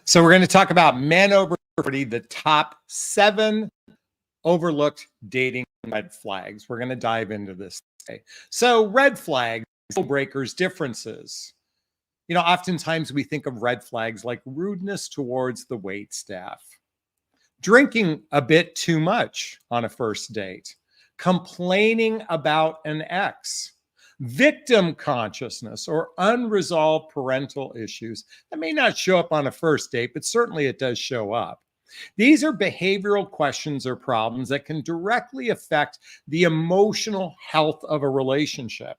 So we're going to talk about men over 40, the top 7 overlooked dating red flags. We're going to dive into this today. So red flags, deal breakers, differences. You know, oftentimes we think of red flags like rudeness towards the wait staff, drinking a bit too much on a first date, complaining about an ex, victim consciousness, or unresolved parental issues that may not show up on a first date, but certainly it does show up. These are behavioral questions or problems that can directly affect the emotional health of a relationship.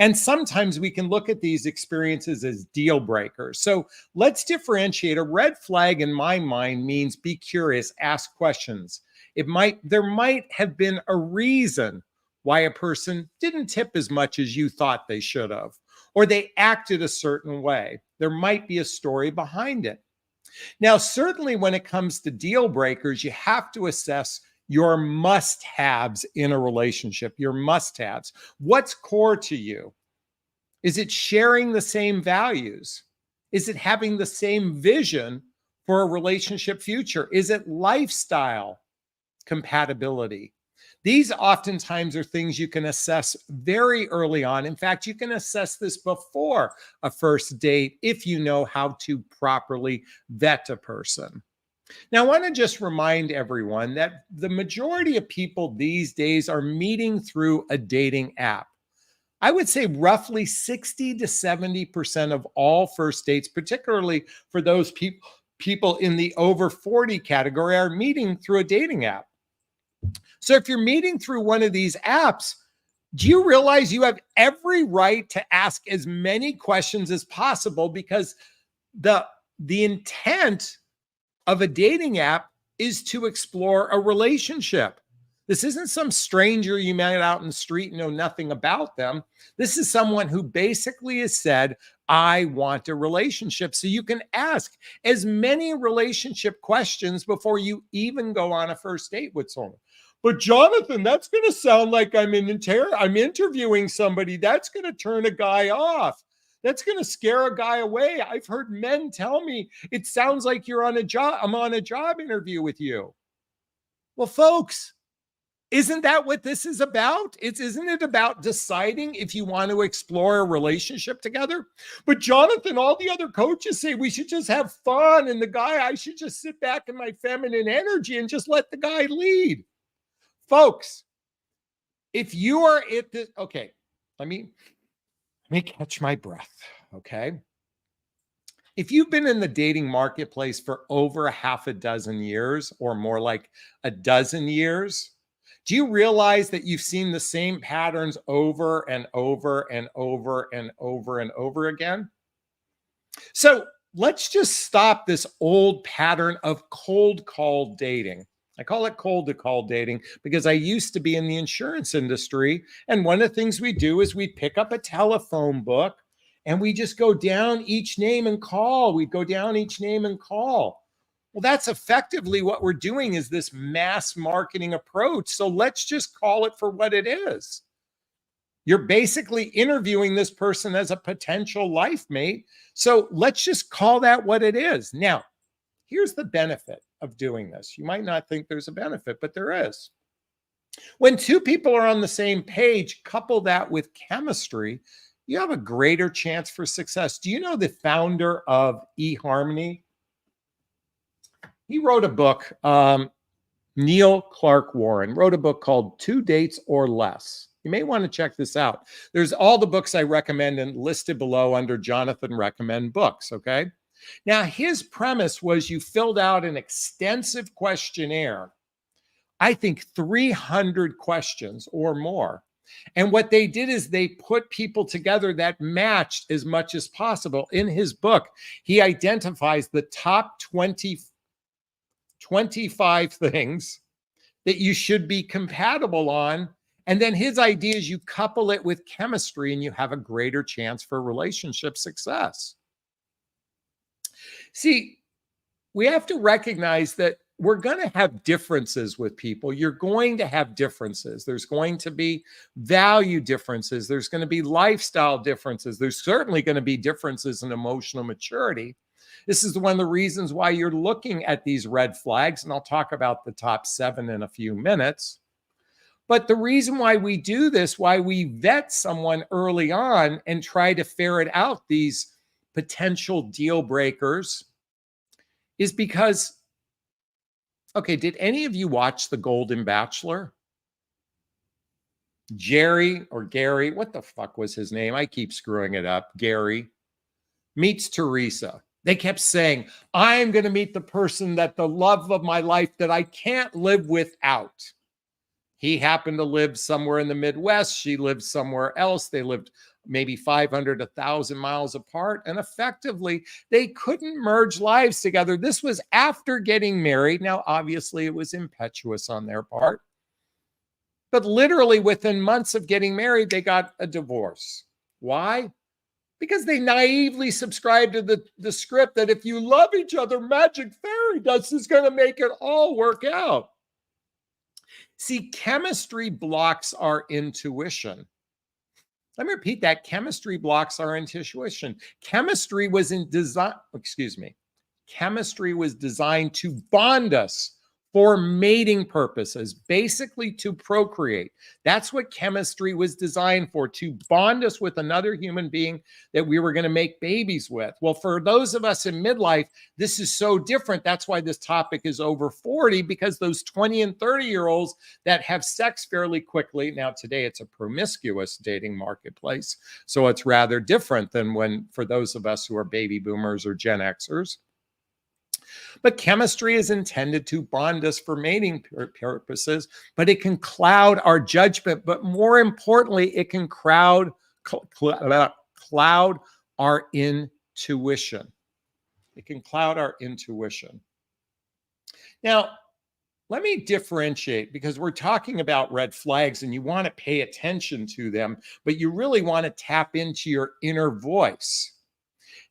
And sometimes we can look at these experiences as deal breakers. So let's differentiate. A red flag in my mind means be curious, ask questions. There might have been a reason why a person didn't tip as much as you thought they should have, or they acted a certain way. There might be a story behind it. Now, certainly when it comes to deal breakers, you have to assess your must-haves in a relationship, your must-haves. What's core to you? Is it sharing the same values? Is it having the same vision for a relationship future? Is it lifestyle compatibility? These oftentimes are things you can assess very early on. In fact, you can assess this before a first date if you know how to properly vet a person. Now, I want to just remind everyone that the majority of people these days are meeting through a dating app. I would say roughly 60 to 70% of all first dates, particularly for those people in the over 40 category, are meeting through a dating app. So if you're meeting through one of these apps, do you realize you have every right to ask as many questions as possible, because the intent of a dating app is to explore a relationship. This isn't some stranger you met out in the street and know nothing about them. This is someone who basically has said, I want a relationship. So you can ask as many relationship questions before you even go on a first date with someone. But Jonathan, that's going to sound like I'm interviewing somebody. That's going to turn a guy off. That's going to scare a guy away. I've heard men tell me it sounds like I'm on a job interview with you. Well, folks, isn't that what this is about? Isn't it about deciding if you want to explore a relationship together? But Jonathan, all the other coaches say we should just have fun, and I should just sit back in my feminine energy and just let the guy lead. Folks, if you are at this, okay, let me catch my breath, okay? If you've been in the dating marketplace for over a half a dozen years, or more like a dozen years, do you realize that you've seen the same patterns over and over and over and over and over again? So let's just stop this old pattern of cold call dating. I call it cold to call dating because I used to be in the insurance industry. And one of the things we do is we pick up a telephone book and we just go down each name and call. We go down each name and call. Well, that's effectively what we're doing, is this mass marketing approach. So let's just call it for what it is. You're basically interviewing this person as a potential life mate. So let's just call that what it is. Now, here's the benefit of doing this. You might not think there's a benefit, but there is. When two people are on the same page, couple that with chemistry, you have a greater chance for success. Do you know the founder of eHarmony? He wrote a book, Neil Clark Warren wrote a book called 2 Dates or Less. You may want to check this out. There's all the books I recommend and listed below under Jonathan Recommend Books, okay? Now, his premise was you filled out an extensive questionnaire, I think 300 questions or more. And what they did is they put people together that matched as much as possible. In his book, he identifies the top 25 things that you should be compatible on. And then his idea is you couple it with chemistry and you have a greater chance for relationship success. See, we have to recognize that we're going to have differences with people. You're going to have differences. There's going to be value differences. There's going to be lifestyle differences. There's certainly going to be differences in emotional maturity. This is one of the reasons why you're looking at these red flags, and I'll talk about the top 7 in a few minutes. But the reason why we do this, why we vet someone early on and try to ferret out these potential deal breakers, is because, okay, did any of you watch The Golden Bachelor? Jerry or Gary, what the fuck was his name? I keep screwing it up. Gary meets Teresa. They kept saying, I'm going to meet the person that the love of my life that I can't live without. He happened to live somewhere in the Midwest. She lived somewhere else. They lived maybe 500, 1,000 miles apart. And effectively, they couldn't merge lives together. This was after getting married. Now, obviously, it was impetuous on their part. But literally within months of getting married, they got a divorce. Why? Because they naively subscribed to the script that if you love each other, magic fairy dust is going to make it all work out. See, chemistry blocks our intuition. Let me repeat that. Chemistry blocks our intuition. Chemistry was designed to bond us for mating purposes, basically to procreate. That's what chemistry was designed for, to bond us with another human being that we were going to make babies with. Well, for those of us in midlife, this is so different. That's why this topic is over 40, because those 20 and 30-year-olds that have sex fairly quickly, now today it's a promiscuous dating marketplace, so it's rather different than when, for those of us who are baby boomers or Gen Xers. But chemistry is intended to bond us for mating purposes, but it can cloud our judgment. But more importantly, it can cloud our intuition. It can cloud our intuition. Now, let me differentiate, because we're talking about red flags and you want to pay attention to them, but you really want to tap into your inner voice.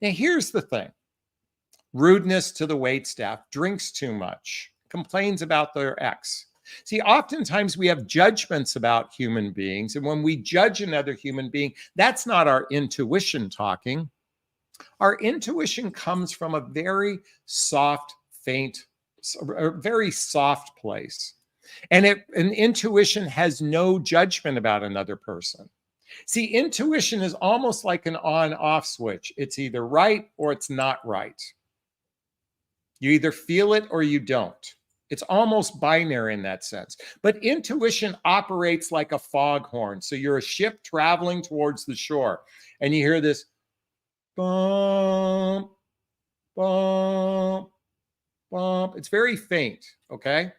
Now, here's the thing. Rudeness to the waitstaff, drinks too much, complains about their ex. See, oftentimes we have judgments about human beings, and when we judge another human being, that's not our intuition talking. Our intuition comes from a very soft, faint, a very soft place. And intuition has no judgment about another person. See, intuition is almost like an on-off switch. It's either right or it's not right. You either feel it or you don't. It's almost binary in that sense. But intuition operates like a foghorn. So you're a ship traveling towards the shore, and you hear this bump, bump, bump. It's very faint, okay?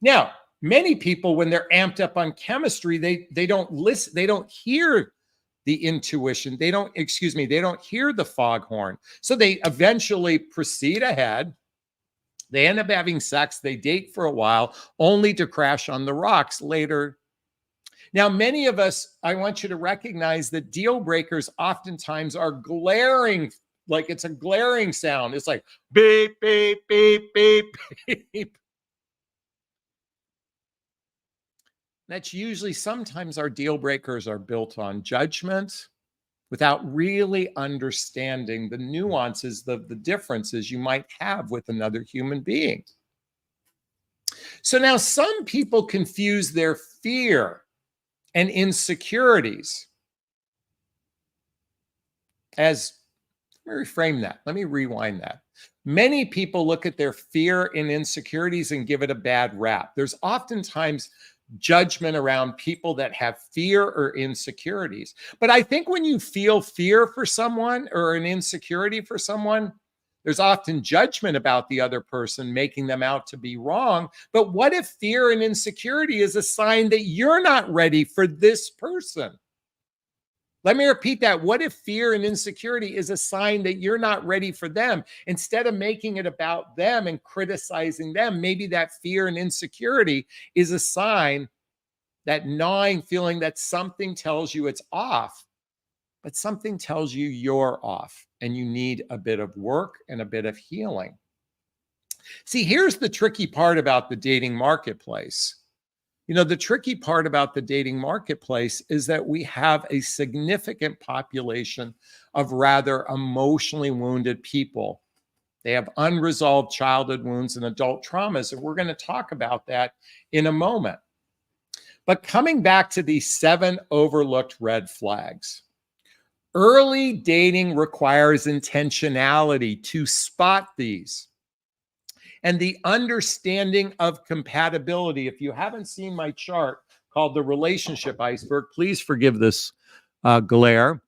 Now, many people, when they're amped up on chemistry, they don't listen, they don't hear the intuition. They don't hear the foghorn. So they eventually proceed ahead. They end up having sex. They date for a while, only to crash on the rocks later. Now, many of us, I want you to recognize that deal breakers oftentimes are glaring, like it's a glaring sound. It's like beep, beep, beep, beep, beep. That's usually, sometimes our deal breakers are built on judgment without really understanding the nuances, the differences you might have with another human being. So now some people confuse their fear and insecurities as, let me reframe that. Let me rewind that. Many people look at their fear and insecurities and give it a bad rap. There's oftentimes judgment around people that have fear or insecurities. But I think when you feel fear for someone or an insecurity for someone, there's often judgment about the other person, making them out to be wrong. But what if fear and insecurity is a sign that you're not ready for this person? Let me repeat that. What if fear and insecurity is a sign that you're not ready for them? Instead of making it about them and criticizing them, maybe that fear and insecurity is a sign, that gnawing feeling that something tells you it's off, but something tells you you're off and you need a bit of work and a bit of healing. See, here's the tricky part about the dating marketplace. You know, the tricky part about the dating marketplace is that we have a significant population of rather emotionally wounded people They have unresolved childhood wounds and adult traumas. And we're going to talk about that in a moment. But coming back to these 7 overlooked red flags. Early dating requires intentionality to spot these. And the understanding of compatibility. If you haven't seen my chart called the relationship iceberg, please forgive this glare.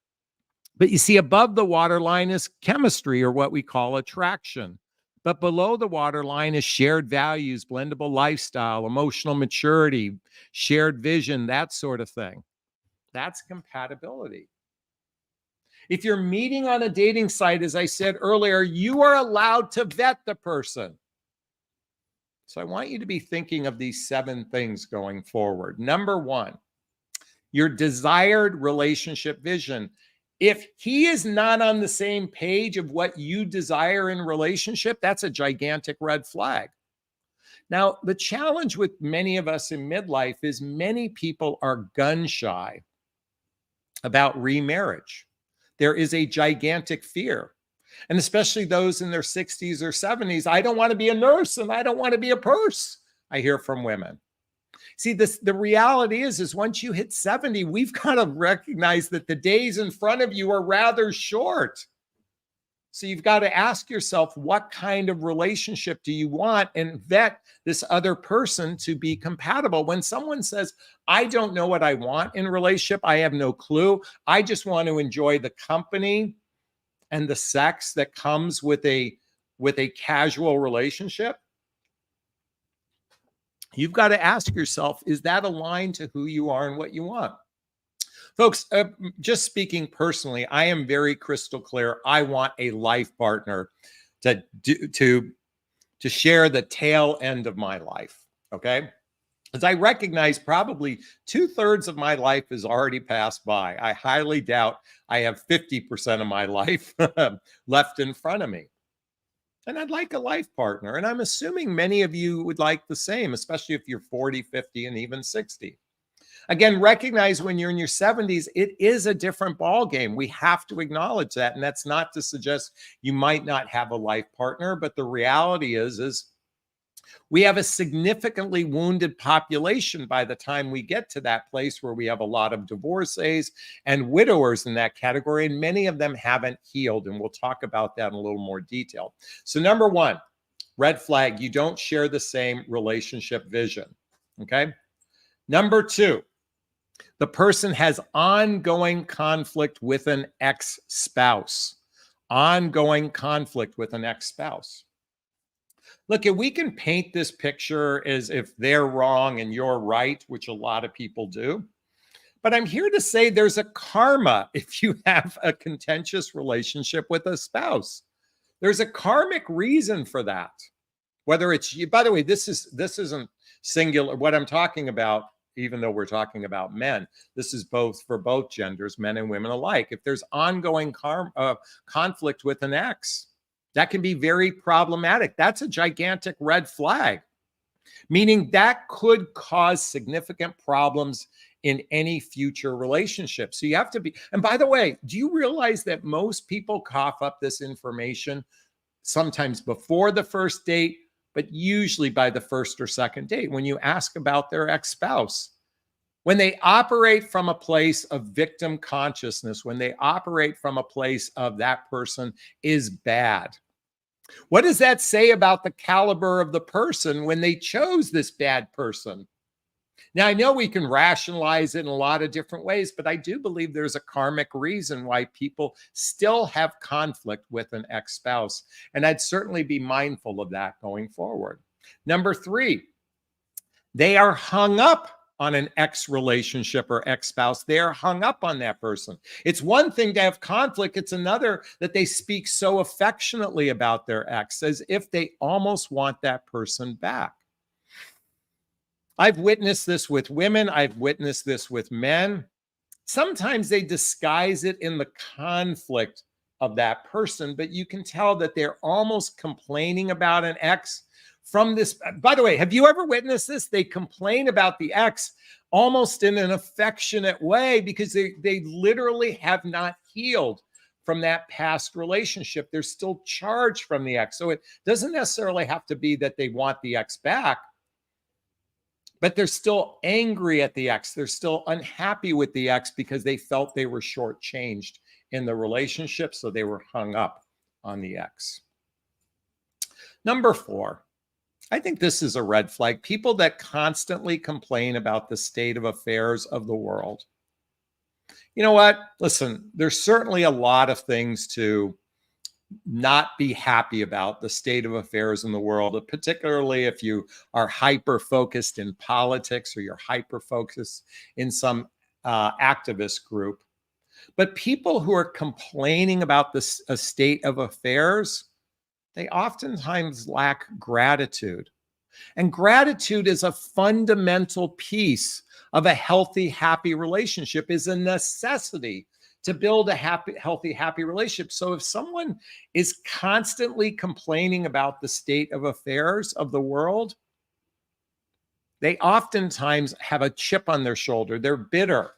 But you see, above the waterline is chemistry, or what we call attraction. But below the waterline is shared values, blendable lifestyle, emotional maturity, shared vision, that sort of thing. That's compatibility. If you're meeting on a dating site, as I said earlier, you are allowed to vet the person. So I want you to be thinking of these 7 things going forward. Number 1, your desired relationship vision. If he is not on the same page of what you desire in relationship, that's a gigantic red flag. Now, the challenge with many of us in midlife is many people are gun shy about remarriage. There is a gigantic fear. And especially those in their 60s or 70s, I don't want to be a nurse and I don't want to be a purse, I hear from women. See, the reality is once you hit 70, we've got to recognize that the days in front of you are rather short. So you've got to ask yourself, what kind of relationship do you want, and vet this other person to be compatible. When someone says, I don't know what I want in a relationship, I have no clue, I just want to enjoy the company and the sex that comes with a casual relationship, you've got to ask yourself, is that aligned to who you are and what you want? Folks, just speaking personally, I am very crystal clear. I want a life partner to share the tail end of my life, okay? As I recognize probably 2/3 of my life is already passed by. I highly doubt I have 50% of my life left in front of me. And I'd like a life partner. And I'm assuming many of you would like the same, especially if you're 40, 50, and even 60. Again, recognize when you're in your 70s, it is a different ballgame. We have to acknowledge that. And that's not to suggest you might not have a life partner, but the reality is we have a significantly wounded population by the time we get to that place where we have a lot of divorcees and widowers in that category, and many of them haven't healed. And we'll talk about that in a little more detail. So number 1, red flag, you don't share the same relationship vision, okay? Number 2, the person has ongoing conflict with an ex-spouse. Ongoing conflict with an ex-spouse. Look, if we can paint this picture as if they're wrong and you're right, which a lot of people do. But I'm here to say there's a karma if you have a contentious relationship with a spouse. There's a karmic reason for that. Whether it's you, by the way, this isn't singular. What I'm talking about, even though we're talking about men, this is both for both genders, men and women alike. If there's ongoing conflict with an ex, that can be very problematic. That's a gigantic red flag, meaning that could cause significant problems in any future relationship. So you have to be, and by the way, do you realize that most people cough up this information sometimes before the first date, but usually by the first or second date when you ask about their ex-spouse? When they operate from a place of victim consciousness, when they operate from a place of that person is bad. What does that say about the caliber of the person when they chose this bad person? Now, I know we can rationalize it in a lot of different ways, but I do believe there's a karmic reason why people still have conflict with an ex-spouse. And I'd certainly be mindful of that going forward. Number 3, they are hung up on an ex-relationship or ex-spouse. They are hung up on that person. It's one thing to have conflict. It's another that they speak so affectionately about their ex as if they almost want that person back. I've witnessed this with women. I've witnessed this with men. Sometimes they disguise it in the conflict of that person, but you can tell that they're almost complaining about an ex from this. By the way, have you ever witnessed this? They complain about the ex almost in an affectionate way because they literally have not healed from that past relationship. They're still charged from the ex. So it doesn't necessarily have to be that they want the ex back, but they're still angry at the ex. They're still unhappy with the ex because they felt they were shortchanged in the relationship, so they were hung up on the ex. Number 4, I think this is a red flag. People that constantly complain about the state of affairs of the world. You know what? Listen, there's certainly a lot of things to not be happy about the state of affairs in the world, particularly if you are hyper-focused in politics or you're hyper-focused in some activist group. But people who are complaining about this state of affairs, they oftentimes lack gratitude. And gratitude is a fundamental piece of a healthy, happy relationship, is a necessity to build a healthy, happy relationship. So if someone is constantly complaining about the state of affairs of the world, they oftentimes have a chip on their shoulder. They're bitter.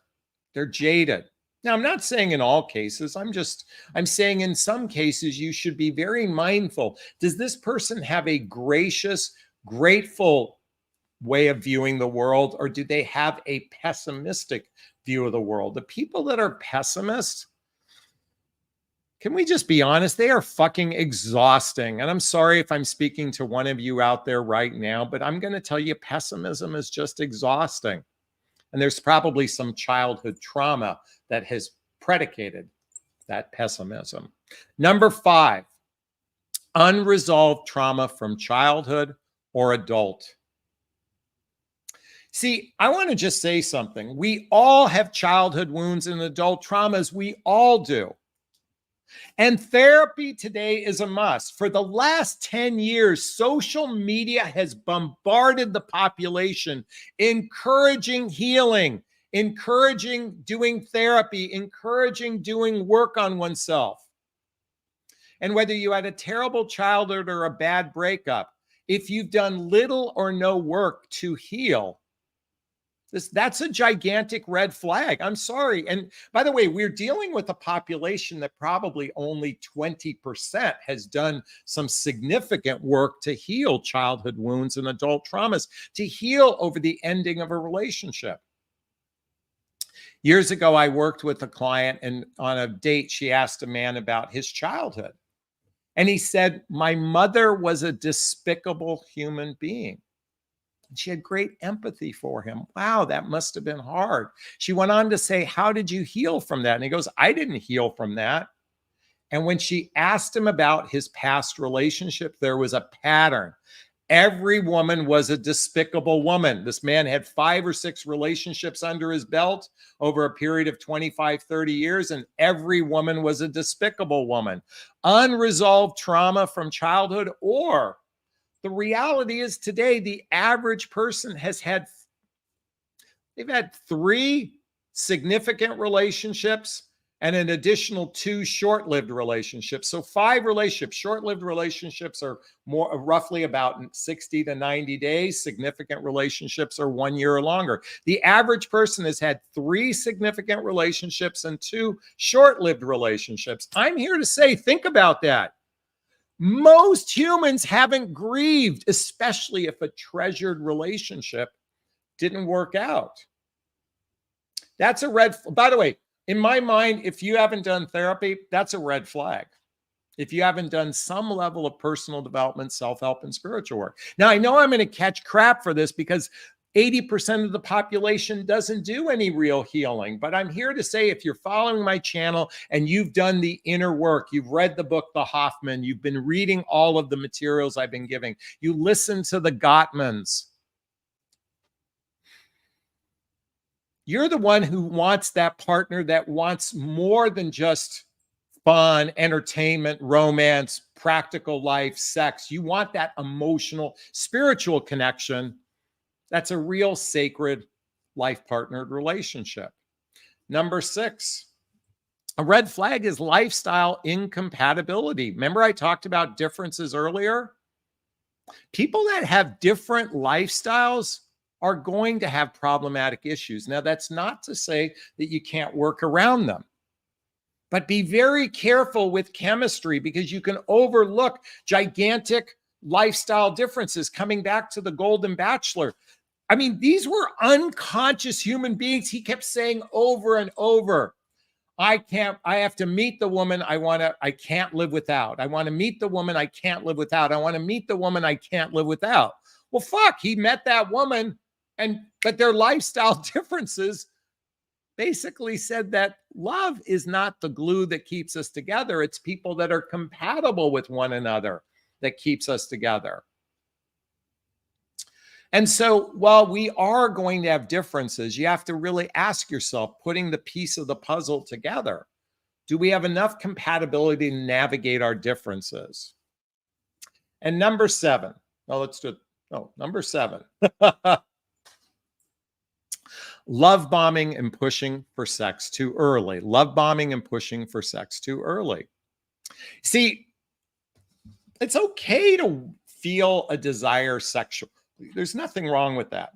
They're jaded. Now, I'm not saying in all cases. I'm saying in some cases, you should be very mindful. Does this person have a gracious, grateful way of viewing the world, or do they have a pessimistic view of the world? The people that are pessimists, can we just be honest? They are fucking exhausting. And I'm sorry if I'm speaking to one of you out there right now, but I'm going to tell you pessimism is just exhausting. And there's probably some childhood trauma that has predicated that pessimism. Number 5, unresolved trauma from childhood or adult. See, I want to just say something. We all have childhood wounds and adult traumas. We all do. And therapy today is a must. For the last 10 years, social media has bombarded the population, encouraging healing, encouraging doing therapy, encouraging doing work on oneself. And whether you had a terrible childhood or a bad breakup, if you've done little or no work to heal, that's a gigantic red flag. I'm sorry. And by the way, we're dealing with a population that probably only 20% has done some significant work to heal childhood wounds and adult traumas, to heal over the ending of a relationship. Years ago, I worked with a client, and on a date, she asked a man about his childhood. And he said, "My mother was a despicable human being." She had great empathy for him. Wow, that must have been hard. She went on to say, "How did you heal from that?" And he goes, "I didn't heal from that." And when she asked him about his past relationship, there was a pattern. Every woman was a despicable woman. This man had 5 or 6 relationships under his belt over a period of 25, 30 years, and every woman was a despicable woman. Unresolved trauma from childhood, or the reality is today, the average person they've had 3 significant relationships and an additional 2 short-lived relationships. So 5 relationships. Short-lived relationships are more roughly about 60 to 90 days. Significant relationships are 1 year or longer. The average person has had 3 significant relationships and 2 short-lived relationships. I'm here to say, think about that. Most humans haven't grieved, especially if a treasured relationship didn't work out. That's a red flag. By the way, in my mind, if you haven't done therapy, that's a red flag. If you haven't done some level of personal development, self-help, and spiritual work. Now, I know I'm going to catch crap for this because 80% of the population doesn't do any real healing. But I'm here to say, if you're following my channel and you've done the inner work, you've read the book, The Hoffman, you've been reading all of the materials I've been giving, you listen to the Gottmans, you're the one who wants that partner that wants more than just fun, entertainment, romance, practical life, sex. You want that emotional, spiritual connection. That's a real sacred life partnered relationship. Number 6, a red flag is lifestyle incompatibility. Remember I talked about differences earlier? People that have different lifestyles are going to have problematic issues. Now, that's not to say that you can't work around them. But be very careful with chemistry because you can overlook gigantic lifestyle differences. Coming back to the Golden Bachelor, I mean, these were unconscious human beings. He kept saying over and over, I have to meet the woman I can't live without. I want to meet the woman I can't live without. I want to meet the woman I can't live without. Well, fuck, he met that woman, but their lifestyle differences basically said that love is not the glue that keeps us together. It's people that are compatible with one another that keeps us together. And so while we are going to have differences, you have to really ask yourself, putting the piece of the puzzle together, do we have enough compatibility to navigate our differences? And number 7, let's do it. Number 7. Love bombing and pushing for sex too early. Love bombing and pushing for sex too early. See, it's okay to feel a desire sexually. There's nothing wrong with that.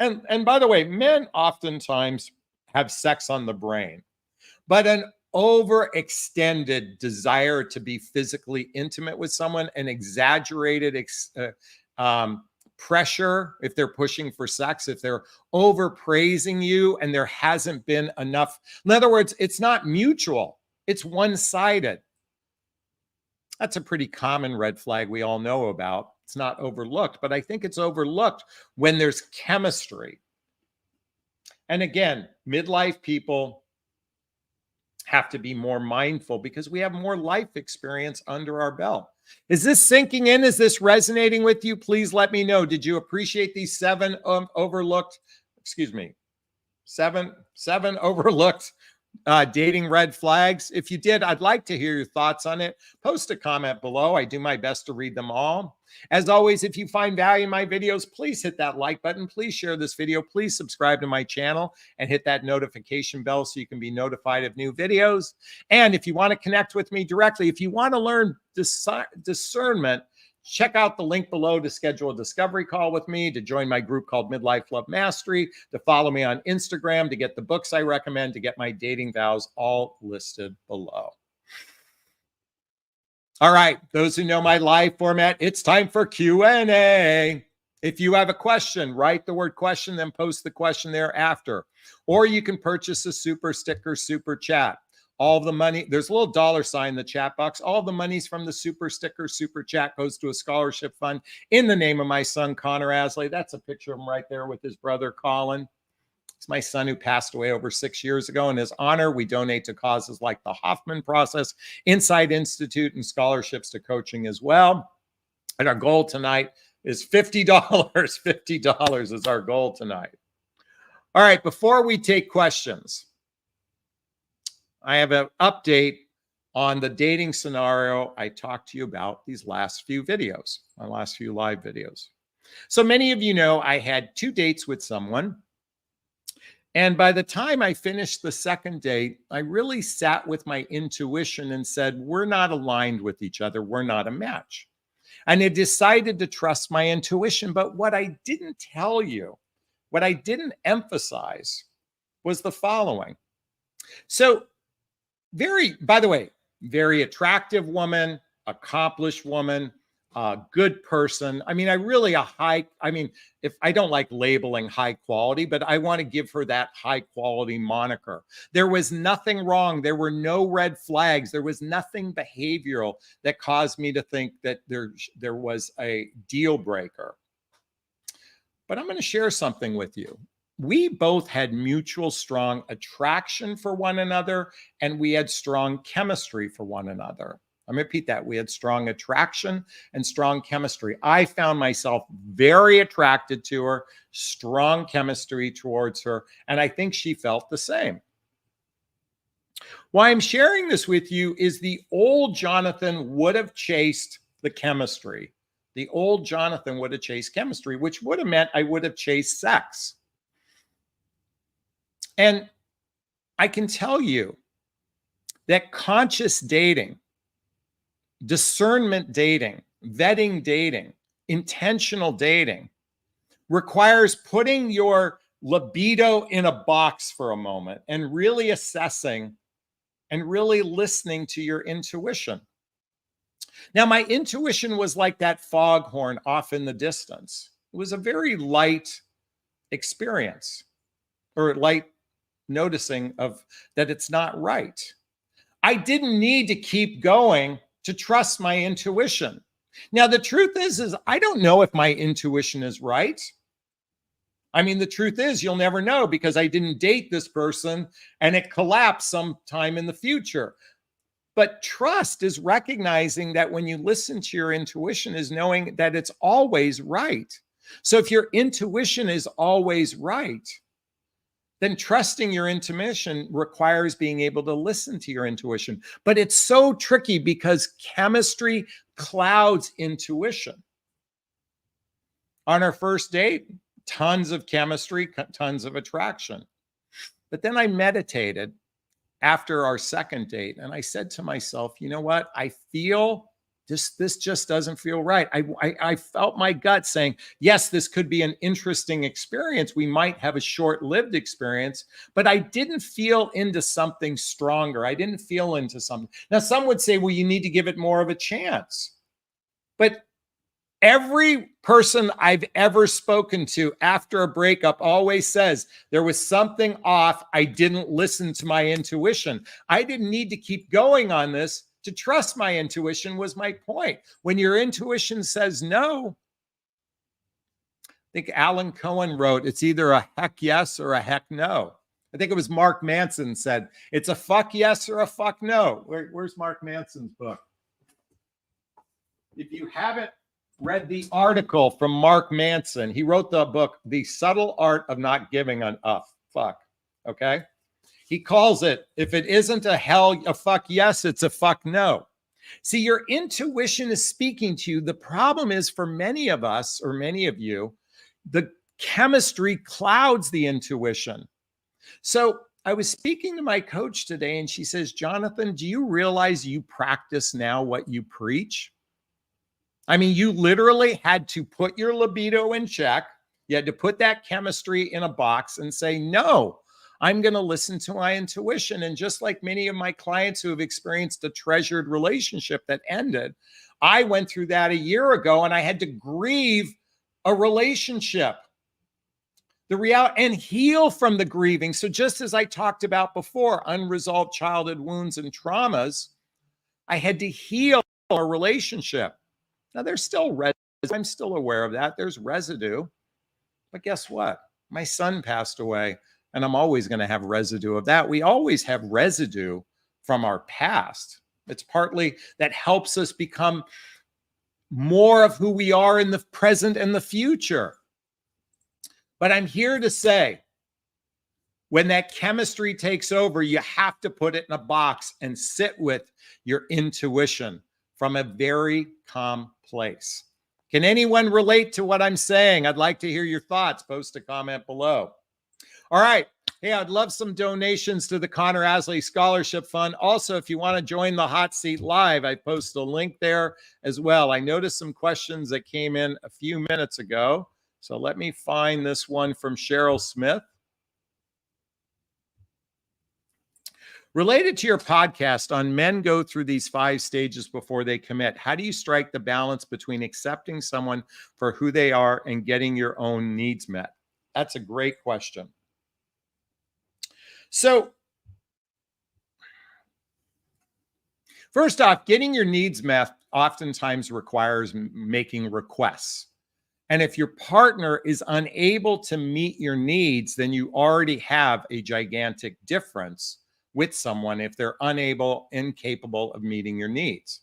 And by the way, men oftentimes have sex on the brain, but an overextended desire to be physically intimate with someone, an exaggerated pressure, if they're pushing for sex, if they're overpraising you and there hasn't been enough. In other words, it's not mutual, it's one-sided. That's a pretty common red flag we all know about. It's not overlooked, but I think it's overlooked when there's chemistry. And again, midlife people have to be more mindful because we have more life experience under our belt. Is this sinking in? Is this resonating with you? Please let me know. Did you appreciate these 7 overlooked dating red flags? If you did, I'd like to hear your thoughts on it. Post a comment below. I do my best to read them all. As always, if you find value in my videos, please hit that like button. Please share this video. Please subscribe to my channel and hit that notification bell so you can be notified of new videos. And if you want to connect with me directly, if you want to learn discernment, check out the link below to schedule a discovery call with me, to join my group called Midlife Love Mastery, to follow me on Instagram, to get the books I recommend, to get my dating vows, all listed below. All right, those who know my live format, it's time for Q&A. If you have a question, write the word question, then post the question thereafter. Or you can purchase a super sticker, super chat. All of the money, there's a little $ in the chat box. All the monies from the super sticker, super chat goes to a scholarship fund in the name of my son, Connor Asley. That's a picture of him right there with his brother, Colin. It's my son who passed away over 6 years ago. In his honor, we donate to causes like the Hoffman Process, Insight Institute, and scholarships to coaching as well. And our goal tonight is $50. $50 is our goal tonight. All right, before we take questions, I have an update on the dating scenario I talked to you about these last few videos, my last few live videos. So many of you know I had 2 dates with someone. And by the time I finished the second date, I really sat with my intuition and said, we're not aligned with each other. We're not a match. And I decided to trust my intuition. But what I didn't tell you, what I didn't emphasize was the following. So by the way, very attractive woman, accomplished woman, good person. I mean, if I don't like labeling high quality, but I want to give her that high quality moniker. There was nothing wrong. There were no red flags. There was nothing behavioral that caused me to think that there was a deal breaker. But I'm going to share something with you. We both had mutual strong attraction for one another, and we had strong chemistry for one another. I'm going to repeat that. We had strong attraction and strong chemistry. I found myself very attracted to her, strong chemistry towards her, and I think she felt the same. Why I'm sharing this with you is the old Jonathan would have chased the chemistry. The old Jonathan would have chased chemistry, which would have meant I would have chased sex. And I can tell you that conscious dating, discernment dating, vetting dating, intentional dating requires putting your libido in a box for a moment and really assessing and really listening to your intuition. Now, my intuition was like that foghorn off in the distance. It was a very light experience, or light noticing of that it's not right. I didn't need to keep going to trust my intuition. Now, the truth is I don't know if my intuition is right. I mean, the truth is you'll never know because I didn't date this person and it collapsed sometime in the future. But trust is recognizing that when you listen to your intuition is knowing that it's always right. So if your intuition is always right, then trusting your intuition requires being able to listen to your intuition. But it's so tricky because chemistry clouds intuition. On our first date, tons of chemistry, tons of attraction. But then I meditated after our second date and I said to myself, you know what? I feel this just doesn't feel right. I felt my gut saying, yes, this could be an interesting experience. We might have a short-lived experience, but I didn't feel into something stronger. I didn't feel into something. Now, some would say, well, you need to give it more of a chance. But every person I've ever spoken to after a breakup always says there was something off. I didn't listen to my intuition. I didn't need to keep going on this. To trust my intuition was my point. When your intuition says no, I think Alan Cohen wrote, it's either a heck yes or a heck no. I think it was Mark Manson said, it's a fuck yes or a fuck no. Where's Mark Manson's book? If you haven't read the article from Mark Manson, he wrote the book, The Subtle Art of Not Giving a Fuck. Okay? He calls it, if it isn't a fuck yes, it's a fuck no. See, your intuition is speaking to you. The problem is for many of us, or many of you, the chemistry clouds the intuition. So I was speaking to my coach today and she says, Jonathan, do you realize you practice now what you preach? I mean, you literally had to put your libido in check. You had to put that chemistry in a box and say, no, I'm going to listen to my intuition. And just like many of my clients who have experienced a treasured relationship that ended, I went through that a year ago and I had to grieve a relationship. The reality and heal from the grieving. So just as I talked about before, unresolved childhood wounds and traumas, I had to heal a relationship. Now there's still residue. I'm still aware of that. There's residue. But guess what? My son passed away. And I'm always going to have residue of that. We always have residue from our past. It's partly that helps us become more of who we are in the present and the future. But I'm here to say, when that chemistry takes over, you have to put it in a box and sit with your intuition from a very calm place. Can anyone relate to what I'm saying? I'd like to hear your thoughts. Post a comment below. All right. Hey, I'd love some donations to the Connor Asley Scholarship Fund. Also, if you want to join the Hot Seat Live, I post a link there as well. I noticed some questions that came in a few minutes ago. So let me find this one from Cheryl Smith. Related to your podcast on men go through these 5 stages before they commit, how do you strike the balance between accepting someone for who they are and getting your own needs met? That's a great question. So first off, getting your needs met oftentimes requires making requests. And if your partner is unable to meet your needs, then you already have a gigantic difference with someone if they're incapable of meeting your needs.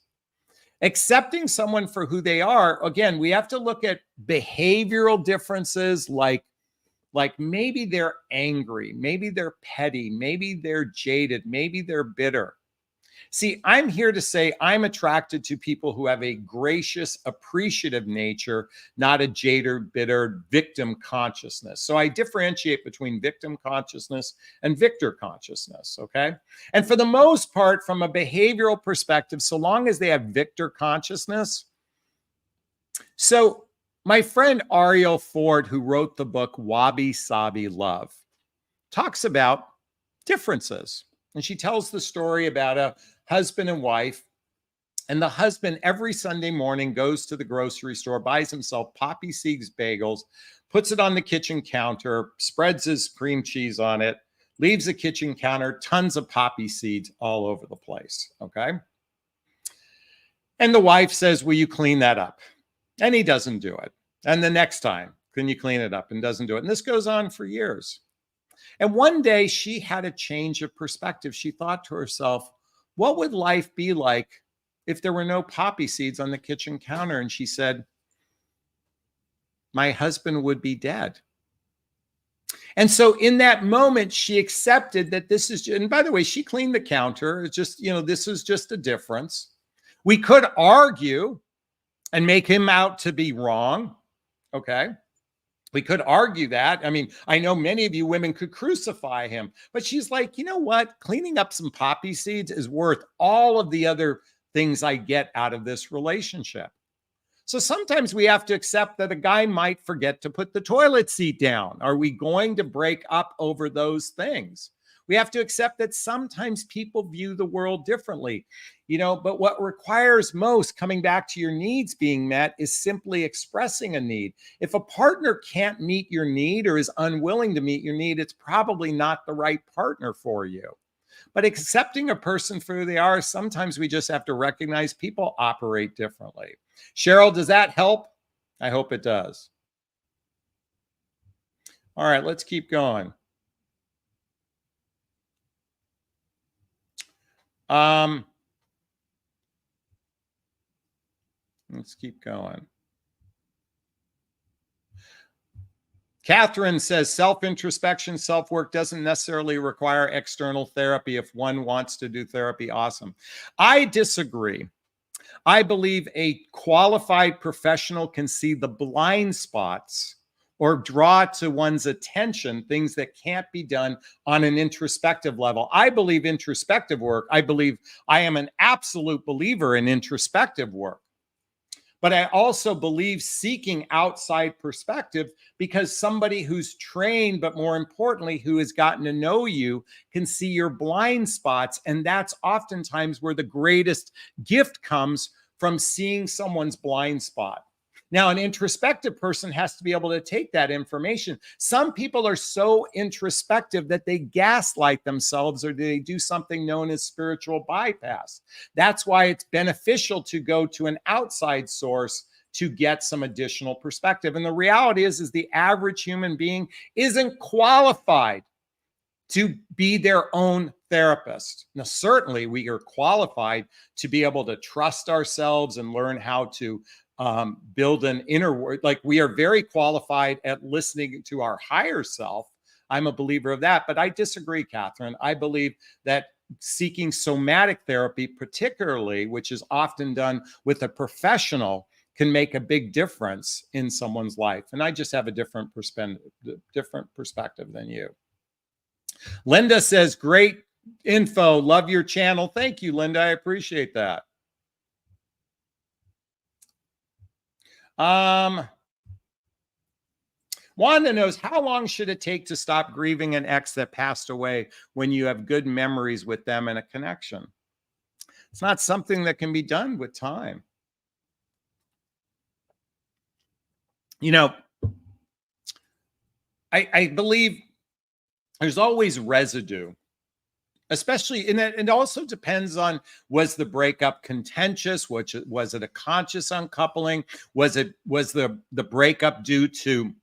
Accepting someone for who they are, again, we have to look at behavioral differences like maybe they're angry, maybe they're petty, maybe they're jaded, maybe they're bitter. See, I'm here to say I'm attracted to people who have a gracious, appreciative nature, not a jaded, bitter victim consciousness. So I differentiate between victim consciousness and victor consciousness, okay? And for the most part, from a behavioral perspective, so long as they have victor consciousness, so my friend Ariel Ford, who wrote the book Wabi Sabi Love, talks about differences. And she tells the story about a husband and wife. And the husband every Sunday morning goes to the grocery store, buys himself poppy seeds bagels, puts it on the kitchen counter, spreads his cream cheese on it, leaves the kitchen counter, tons of poppy seeds all over the place. Okay. And the wife says, will you clean that up? And he doesn't do it. And the next time, can you clean it up? And doesn't do it. And this goes on for years. And one day she had a change of perspective. She thought to herself, what would life be like if there were no poppy seeds on the kitchen counter? And she said, my husband would be dead. And so in that moment, she accepted that this is, and by the way, she cleaned the counter. It's just, this is just a difference. We could argue and make him out to be wrong. Okay. We could argue that. I mean, I know many of you women could crucify him, but she's like, you know what? Cleaning up some poppy seeds is worth all of the other things I get out of this relationship. So sometimes we have to accept that a guy might forget to put the toilet seat down. Are we going to break up over those things? We have to accept that sometimes people view the world differently, but what requires most, coming back to your needs being met, is simply expressing a need. If a partner can't meet your need or is unwilling to meet your need, it's probably not the right partner for you. But accepting a person for who they are, sometimes we just have to recognize people operate differently. Cheryl, does that help? I hope it does. All right, let's keep going. Let's keep going. Catherine says self-introspection, self-work doesn't necessarily require external therapy. If one wants to do therapy, awesome. I disagree. I believe a qualified professional can see the blind spots or draw to one's attention things that can't be done on an introspective level. I believe introspective work. I am an absolute believer in introspective work. But I also believe seeking outside perspective, because somebody who's trained, but more importantly, who has gotten to know you, can see your blind spots. And that's oftentimes where the greatest gift comes, from seeing someone's blind spot. Now, an introspective person has to be able to take that information. Some people are so introspective that they gaslight themselves, or they do something known as spiritual bypass. That's why it's beneficial to go to an outside source to get some additional perspective. And the reality is the average human being isn't qualified to be their own therapist. Now, certainly we are qualified to be able to trust ourselves and learn how to build an inner world. Like, we are very qualified at listening to our higher self. I'm a believer of that, but I disagree, Catherine. I believe that seeking somatic therapy, particularly, which is often done with a professional, can make a big difference in someone's life. And I just have a different perspective than you. Linda says, great info. Love your channel. Thank you, Linda. I appreciate that. Wanda knows, how long should it take to stop grieving an ex that passed away when you have good memories with them and a connection? It's not something that can be done with time. I believe there's always residue, especially in that. It also depends on, was the breakup contentious? Was it a conscious uncoupling? Was the breakup due to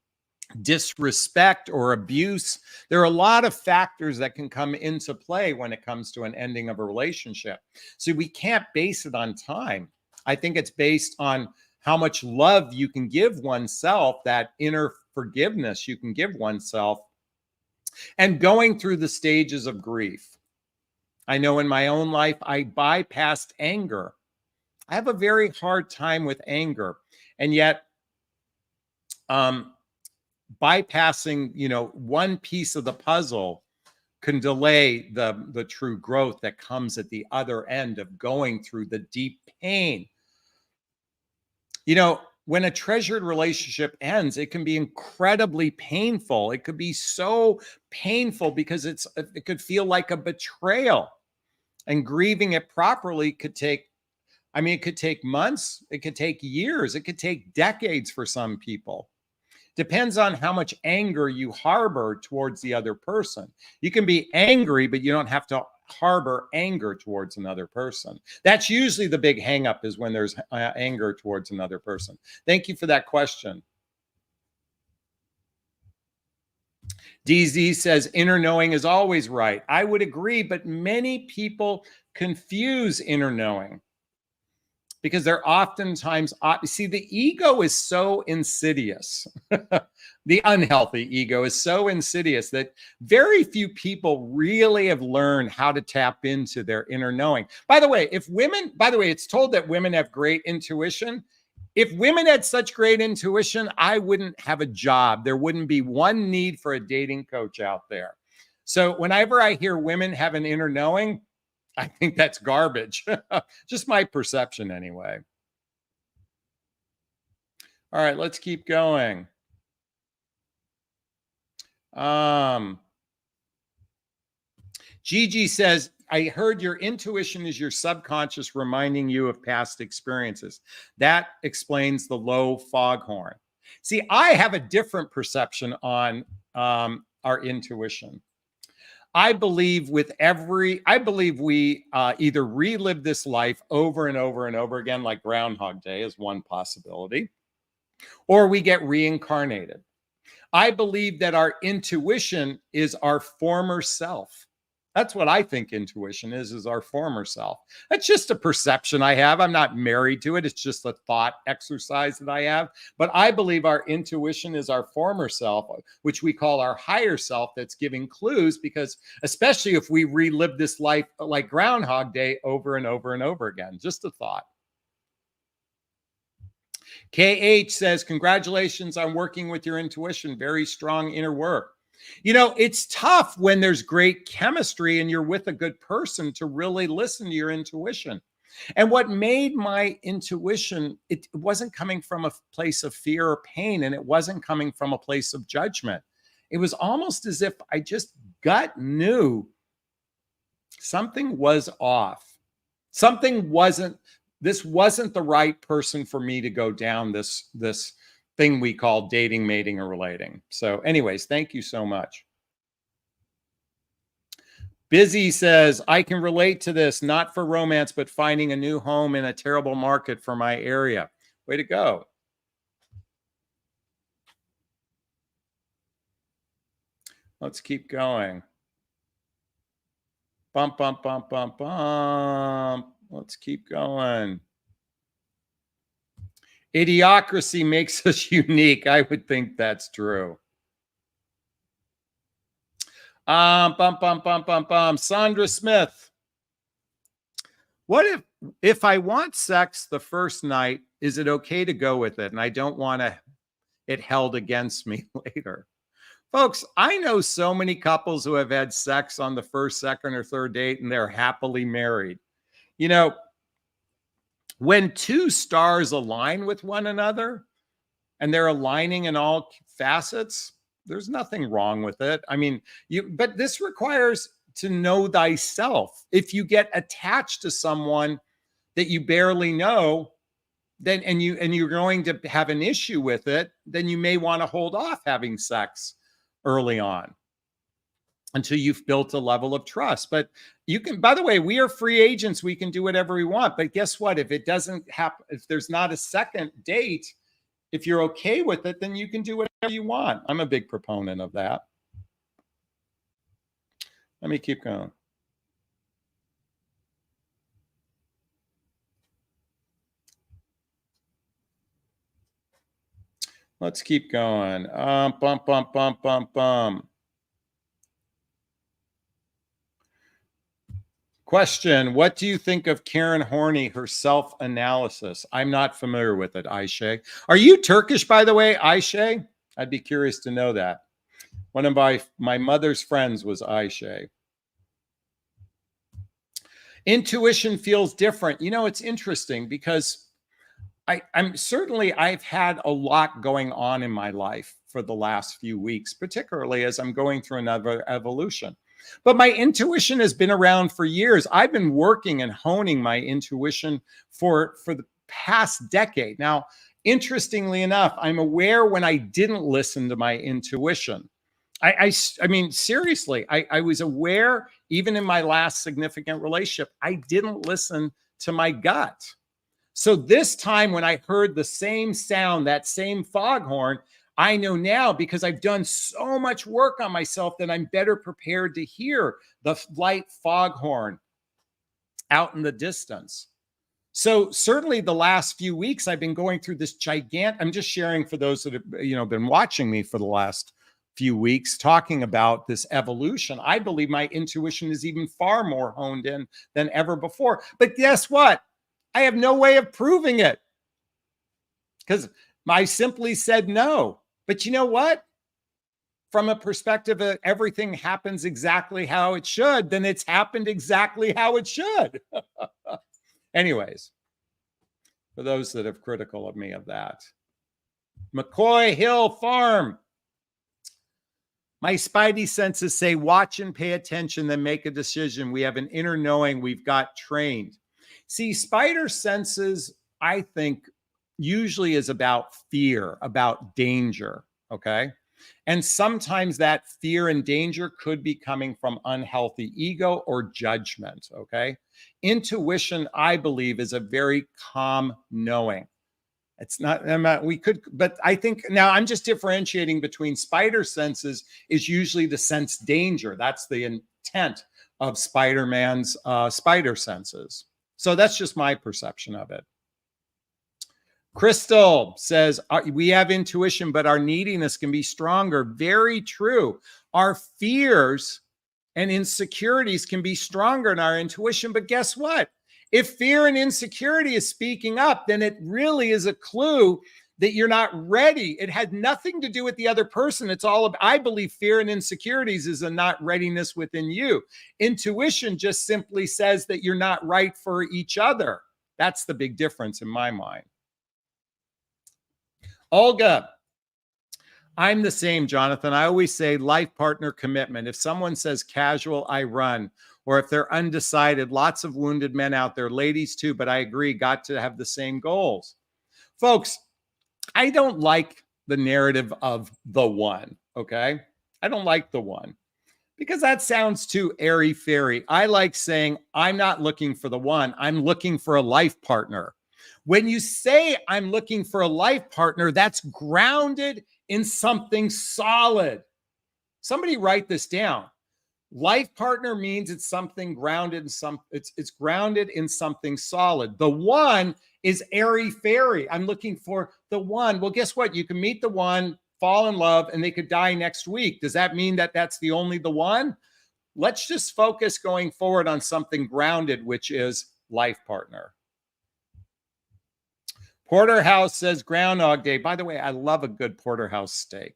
disrespect or abuse? There are a lot of factors that can come into play when it comes to an ending of a relationship. So we can't base it on time. I think it's based on how much love you can give oneself, that inner forgiveness you can give oneself, and going through the stages of grief. I know in my own life, I bypassed anger. I have a very hard time with anger. And yet, bypassing, one piece of the puzzle can delay the true growth that comes at the other end of going through the deep pain. when a treasured relationship ends, it can be incredibly painful. It could be so painful because it could feel like a betrayal. And grieving it properly could take, I mean, it could take months, it could take years, it could take decades for some people. Depends on how much anger you harbor towards the other person. You can be angry, but you don't have to harbor anger towards another person. That's usually the big hangup, is when there's anger towards another person. Thank you for that question. DZ says inner knowing is always right. I would agree, but many people confuse inner knowing because they're oftentimes, see, the ego is so insidious. The unhealthy ego is so insidious that very few people really have learned how to tap into their inner knowing. By the way, it's told that women have great intuition. If women had such great intuition, I wouldn't have a job. There wouldn't be one need for a dating coach out there. So whenever I hear women have an inner knowing, I think that's garbage. Just my perception anyway. All right, let's keep going. Gigi says, I heard your intuition is your subconscious reminding you of past experiences. That explains the low foghorn. See, I have a different perception on our intuition. I believe we either relive this life over and over and over again, like Groundhog Day is one possibility, or we get reincarnated. I believe that our intuition is our former self. That's what I think intuition is our former self. That's just a perception I have. I'm not married to it. It's just a thought exercise that I have. But I believe our intuition is our former self, which we call our higher self, that's giving clues, because especially if we relive this life like Groundhog Day over and over and over again. Just a thought. KH says, congratulations on working with your intuition. Very strong inner work. You know, it's tough when there's great chemistry and you're with a good person to really listen to your intuition. And what made my intuition, it wasn't coming from a place of fear or pain, and it wasn't coming from a place of judgment. It was almost as if I just gut knew something was off. This wasn't the right person for me to go down this thing we call dating, mating, or relating. So anyways, thank you so much. Busy says, I can relate to this, not for romance, but finding a new home in a terrible market for my area. Way to go. Let's keep going. Bump, bump, bump, bump, bump. Let's keep going. Idiocracy makes us unique. I would think that's true. Bum, bum, bum, bum, bum. Sandra Smith. What if I want sex the first night, is it okay to go with it? And I don't want it held against me later. Folks, I know so many couples who have had sex on the first, second, or third date, and they're happily married. You know, when two stars align with one another and they're aligning in all facets, there's nothing wrong with it. I mean, but this requires to know thyself. If you get attached to someone that you barely know, then and you're going to have an issue with it, then you may want to hold off having sex early on until you've built a level of trust. But you can, by the way, we are free agents. We can do whatever we want. But guess what? If it doesn't happen, if there's not a second date, if you're okay with it, then you can do whatever you want. I'm a big proponent of that. Let me keep going. Let's keep going. Bump, bump, bump, bump, bump. Question, what do you think of Karen Horney, her self-analysis? I'm not familiar with it, Ayşe. Are you Turkish, by the way, Ayşe? I'd be curious to know that. One of my mother's friends was Ayşe. Intuition feels different. You know, it's interesting because I'm certainly, I've had a lot going on in my life for the last few weeks, particularly as I'm going through another evolution. But my intuition has been around for years. I've been working and honing my intuition for the past decade. Now, interestingly enough, I'm aware when I didn't listen to my intuition. I mean, seriously, I was aware even in my last significant relationship, I didn't listen to my gut. So this time when I heard the same sound, that same foghorn, I know now because I've done so much work on myself that I'm better prepared to hear the light foghorn out in the distance. So certainly the last few weeks I've been going through this gigantic, I'm just sharing for those that have, been watching me for the last few weeks talking about this evolution. I believe my intuition is even far more honed in than ever before. But guess what? I have no way of proving it because I simply said no. But you know what? From a perspective of everything happens exactly how it should, then it's happened exactly how it should. Anyways, for those that have critical of me of that. McCoy Hill Farm. My spidey senses say watch and pay attention, then make a decision. We have an inner knowing we've got trained. See, spider senses, I think, usually is about fear, about danger, okay? And sometimes that fear and danger could be coming from unhealthy ego or judgment, okay? Intuition, I believe, is a very calm knowing. It's not, we could, but I think now I'm just differentiating between spider senses is usually to sense danger. That's the intent of Spider-Man's spider senses. So that's just my perception of it. Crystal says, we have intuition, but our neediness can be stronger. Very true. Our fears and insecurities can be stronger in our intuition, but guess what? If fear and insecurity is speaking up, then it really is a clue that you're not ready. It had nothing to do with the other person. It's all of, I believe fear and insecurities is a not readiness within you. Intuition just simply says that you're not right for each other. That's the big difference in my mind. Olga, I'm the same, Jonathan. I always say life partner commitment. If someone says casual, I run. Or if they're undecided, lots of wounded men out there, ladies too, but I agree, got to have the same goals. Folks, I don't like the narrative of the one, okay? I don't like the one because that sounds too airy-fairy. I like saying, I'm not looking for the one, I'm looking for a life partner. When you say I'm looking for a life partner, that's grounded in something solid. Somebody write this down. Life partner means it's something grounded in it's grounded in something solid. The one is airy fairy. I'm looking for the one. Well, guess what? You can meet the one, fall in love, and they could die next week. Does that mean that that's the one? Let's just focus going forward on something grounded, which is life partner. Porterhouse says Groundhog Day. By the way, I love a good porterhouse steak.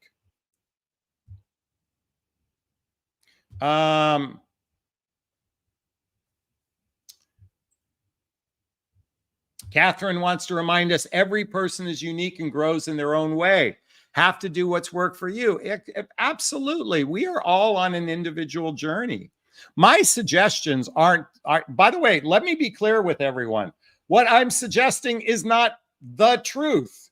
Catherine wants to remind us every person is unique and grows in their own way. Have to do what's worked for you. Absolutely. We are all on an individual journey. My suggestions aren't, by the way, let me be clear with everyone. What I'm suggesting is not the truth.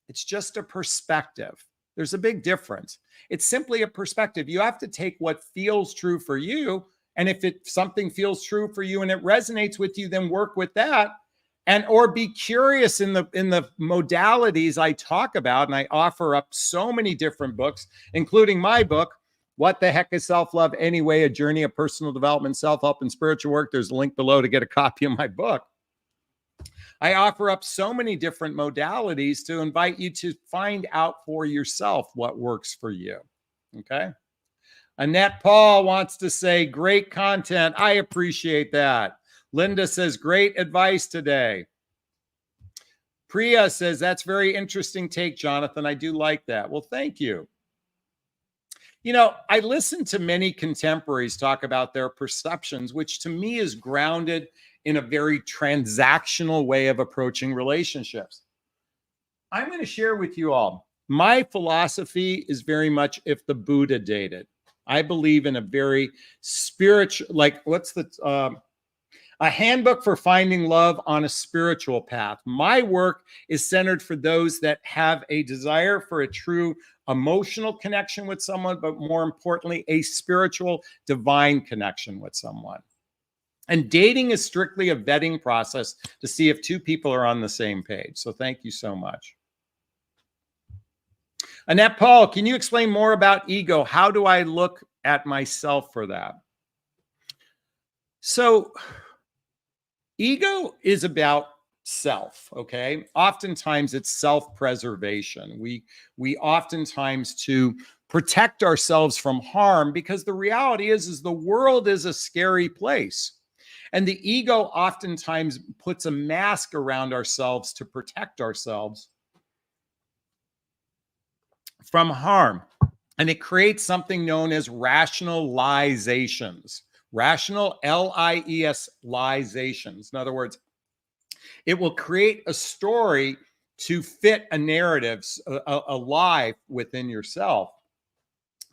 It's just a perspective. There's a big difference. It's simply a perspective. You have to take what feels true for you. And if something feels true for you and it resonates with you, then work with that. And or be curious in the modalities I talk about. And I offer up so many different books, including my book, What the Heck is Self-Love Anyway? A Journey of Personal Development, Self-Help, and Spiritual Work. There's a link below to get a copy of my book. I offer up so many different modalities to invite you to find out for yourself what works for you. Okay. Annette Paul wants to say, great content. I appreciate that. Linda says, great advice today. Priya says, that's very interesting take, Jonathan. I do like that. Well, thank you. You know, I listen to many contemporaries talk about their perceptions, which to me is grounded in a very transactional way of approaching relationships. I'm going to share with you all. My philosophy is very much if the Buddha dated. I believe in a very spiritual, like what's the a handbook for finding love on a spiritual path. My work is centered for those that have a desire for a true emotional connection with someone, but more importantly, a spiritual divine connection with someone. And dating is strictly a vetting process to see if two people are on the same page. So thank you so much. Annette Paul, can you explain more about ego? How do I look at myself for that? So ego is about self, okay? Oftentimes it's self-preservation. We oftentimes to protect ourselves from harm because the reality is the world is a scary place. And the ego oftentimes puts a mask around ourselves to protect ourselves from harm. And it creates something known as rationalizations. Rational, Lies, In other words, it will create a story to fit a narrative, a lie within yourself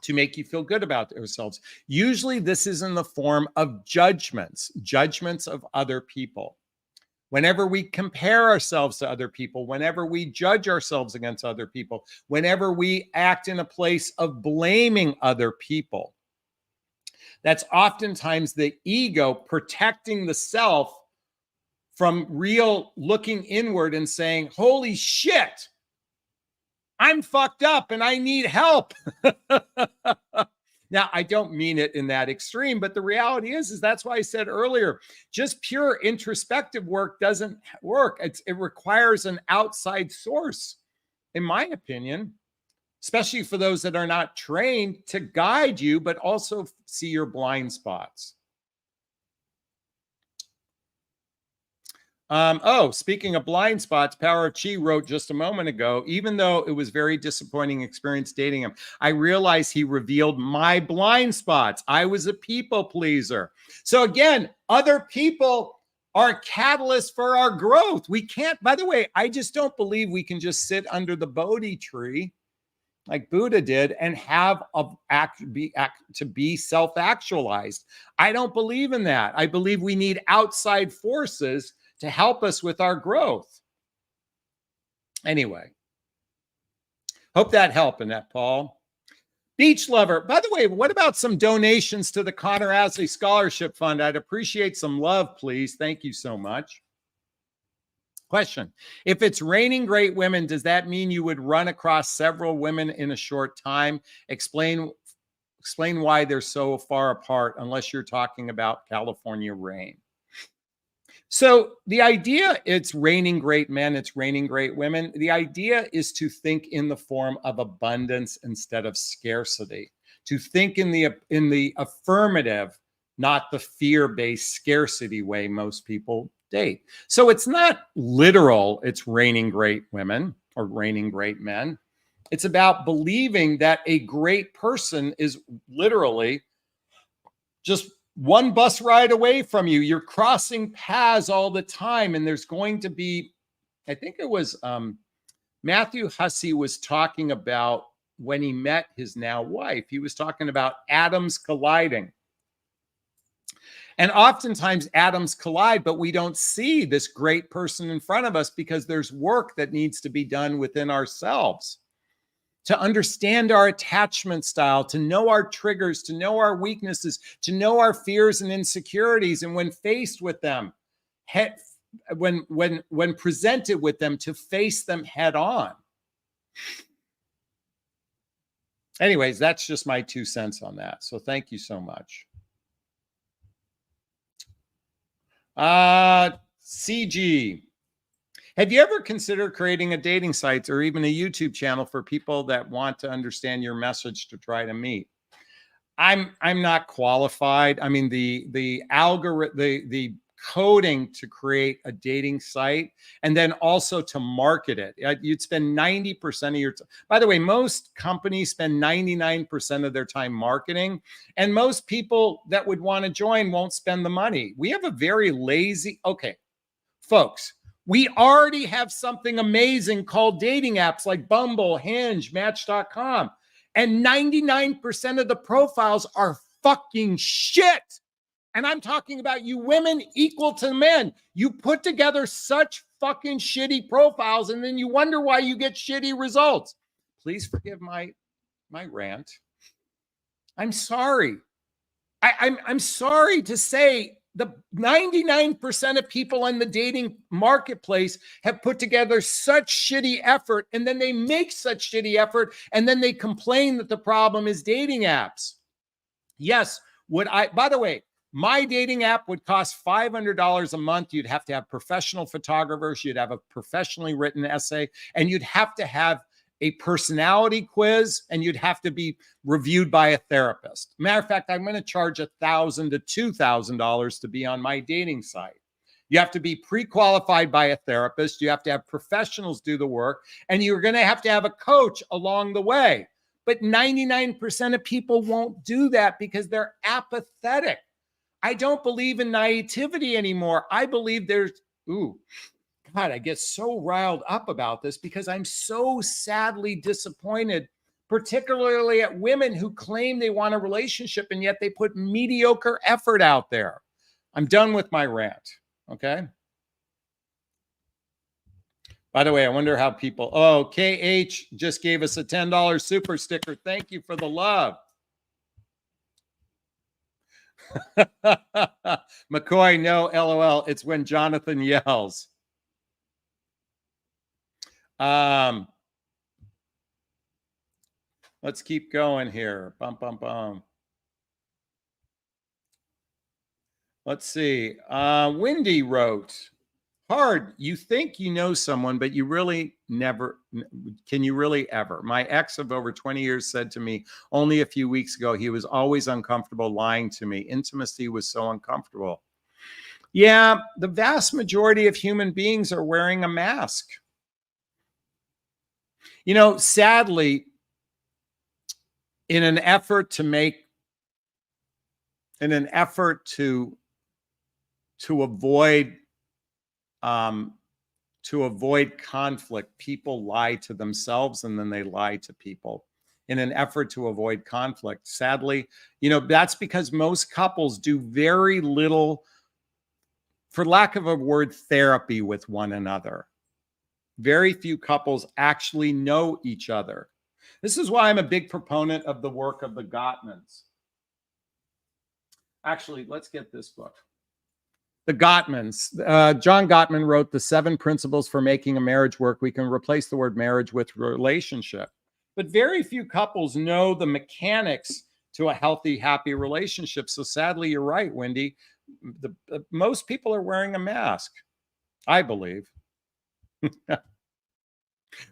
to make you feel good about yourselves. Usually this is in the form of judgments of other people. Whenever we compare ourselves to other people, whenever we judge ourselves against other people, whenever we act in a place of blaming other people, that's oftentimes the ego protecting the self from real looking inward and saying, holy shit, I'm fucked up and I need help. Now, I don't mean it in that extreme, but the reality is that's why I said earlier, just pure introspective work doesn't work. It requires an outside source, in my opinion, especially for those that are not trained to guide you, but also see your blind spots. Speaking of blind spots, Power of Chi wrote just a moment ago, even though it was very disappointing experience dating him, I realized he revealed my blind spots. I was a people pleaser. So again, other people are a catalyst for our growth. We can't, by the way, I just don't believe we can just sit under the Bodhi tree like Buddha did and have to be self-actualized. I don't believe in that. I believe we need outside forces to help us with our growth. Anyway, hope that helped, Annette Paul. Beach Lover, by the way, what about some donations to the Connor Asley Scholarship Fund? I'd appreciate some love, please. Thank you so much. Question, if it's raining great women, does that mean you would run across several women in a short time? Explain why they're so far apart, unless you're talking about California rain. So the idea, it's raining great men, it's raining great women. The idea is to think in the form of abundance instead of scarcity, to think in the affirmative, not the fear-based scarcity way most people date. So it's not literal, it's raining great women or raining great men. It's about believing that a great person is literally just one bus ride away from you. You're crossing paths all the time. And there's going to be, I think it was Matthew Hussey was talking about when he met his now wife, he was talking about atoms colliding. And oftentimes atoms collide, but we don't see this great person in front of us because there's work that needs to be done within ourselves to understand our attachment style, to know our triggers, to know our weaknesses, to know our fears and insecurities. And when faced with them, when presented with them, to face them head on. Anyways, that's just my 2 cents on that. So thank you so much. CG. Have you ever considered creating a dating site or even a YouTube channel for people that want to understand your message to try to meet? I'm not qualified. I mean, the algorithm, the coding to create a dating site and then also to market it. You'd spend 90% of your time. By the way, most companies spend 99% of their time marketing, and most people that would want to join won't spend the money. We have a very lazy, okay, folks, We already have something amazing called dating apps like Bumble, Hinge, Match.com. And 99% of the profiles are fucking shit. And I'm talking about you women equal to men. You put together such fucking shitty profiles and then you wonder why you get shitty results. Please forgive my rant. I'm sorry. I'm sorry to say the 99% of people in the dating marketplace have put together such shitty effort, and then they make such shitty effort, and then they complain that the problem is dating apps. Yes, by the way, my dating app would cost $500 a month. You'd have to have professional photographers. You'd have a professionally written essay, and you'd have to have a personality quiz, and you'd have to be reviewed by a therapist. Matter of fact, I'm going to charge $1,000 to $2,000 to be on my dating site. You have to be pre-qualified by a therapist. You have to have professionals do the work, and you're going to have a coach along the way. But 99% of people won't do that because they're apathetic. I don't believe in naivety anymore. I believe God, I get so riled up about this because I'm so sadly disappointed, particularly at women who claim they want a relationship and yet they put mediocre effort out there. I'm done with my rant, okay? By the way, I wonder how people, KH just gave us a $10 super sticker. Thank you for the love. McCoy, no, LOL. It's when Jonathan yells. Let's keep going here. Bum, bum, bum. Let's see. Wendy wrote, hard. You think you know someone, but you really never. Can you really ever? My ex of over 20 years said to me only a few weeks ago, he was always uncomfortable lying to me. Intimacy was so uncomfortable. Yeah, the vast majority of human beings are wearing a mask. You know, sadly, in an effort to avoid conflict, people lie to themselves and then they lie to people in an effort to avoid conflict. Sadly, you know, that's because most couples do very little, for lack of a word, therapy with one another. Very few couples actually know each other. This is why I'm a big proponent of the work of the Gottmans. Actually, let's get this book. The Gottmans. John Gottman wrote The 7 Principles for Making a Marriage Work. We can replace the word marriage with relationship. But very few couples know the mechanics to a healthy, happy relationship. So sadly, you're right, Wendy. Most people are wearing a mask, I believe.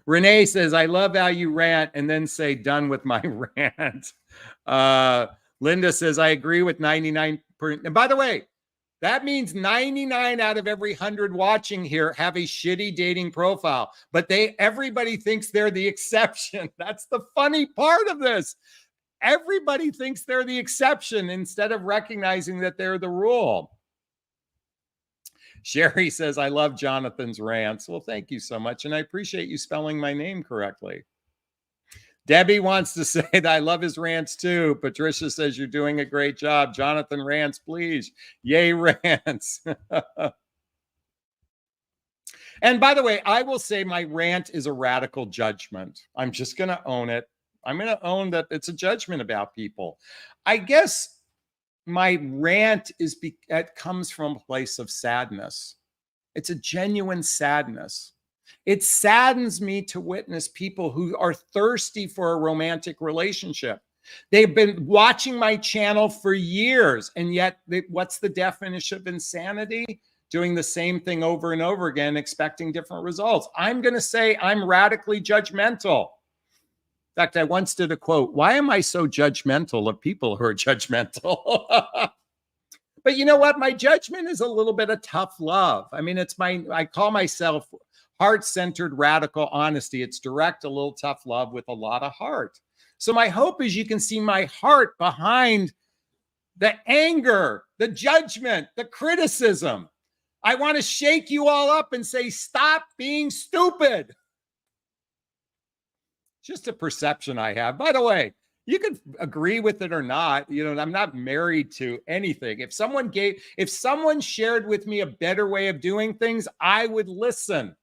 Renee says, I love how you rant and then say, done with my rant. Linda says, I agree with 99%. And by the way, that means 99 out of every 100 watching here have a shitty dating profile, but everybody thinks they're the exception. That's the funny part of this. Everybody thinks they're the exception instead of recognizing that they're the rule. Sherry says, I love Jonathan's rants. Well, thank you so much. And I appreciate you spelling my name correctly. Debbie wants to say that I love his rants too. Patricia says, you're doing a great job. Jonathan rants, please. Yay, rants. And by the way, I will say my rant is a radical judgment. I'm just going to own it. I'm going to own that it's a judgment about people. I guess my rant it comes from a place of sadness. It's a genuine sadness. It saddens me to witness people who are thirsty for a romantic relationship. They've been watching my channel for years, and yet what's the definition of insanity? Doing the same thing over and over again, expecting different results. I'm going to say I'm radically judgmental. In fact, I once did a quote, why am I so judgmental of people who are judgmental? But you know what? My judgment is a little bit of tough love. I mean, I call myself heart-centered radical honesty. It's direct, a little tough love with a lot of heart. So my hope is you can see my heart behind the anger, the judgment, the criticism. I want to shake you all up and say, stop being stupid. Just a perception I have. By the way, you can agree with it or not. I'm not married to anything. If someone shared with me a better way of doing things, I would listen.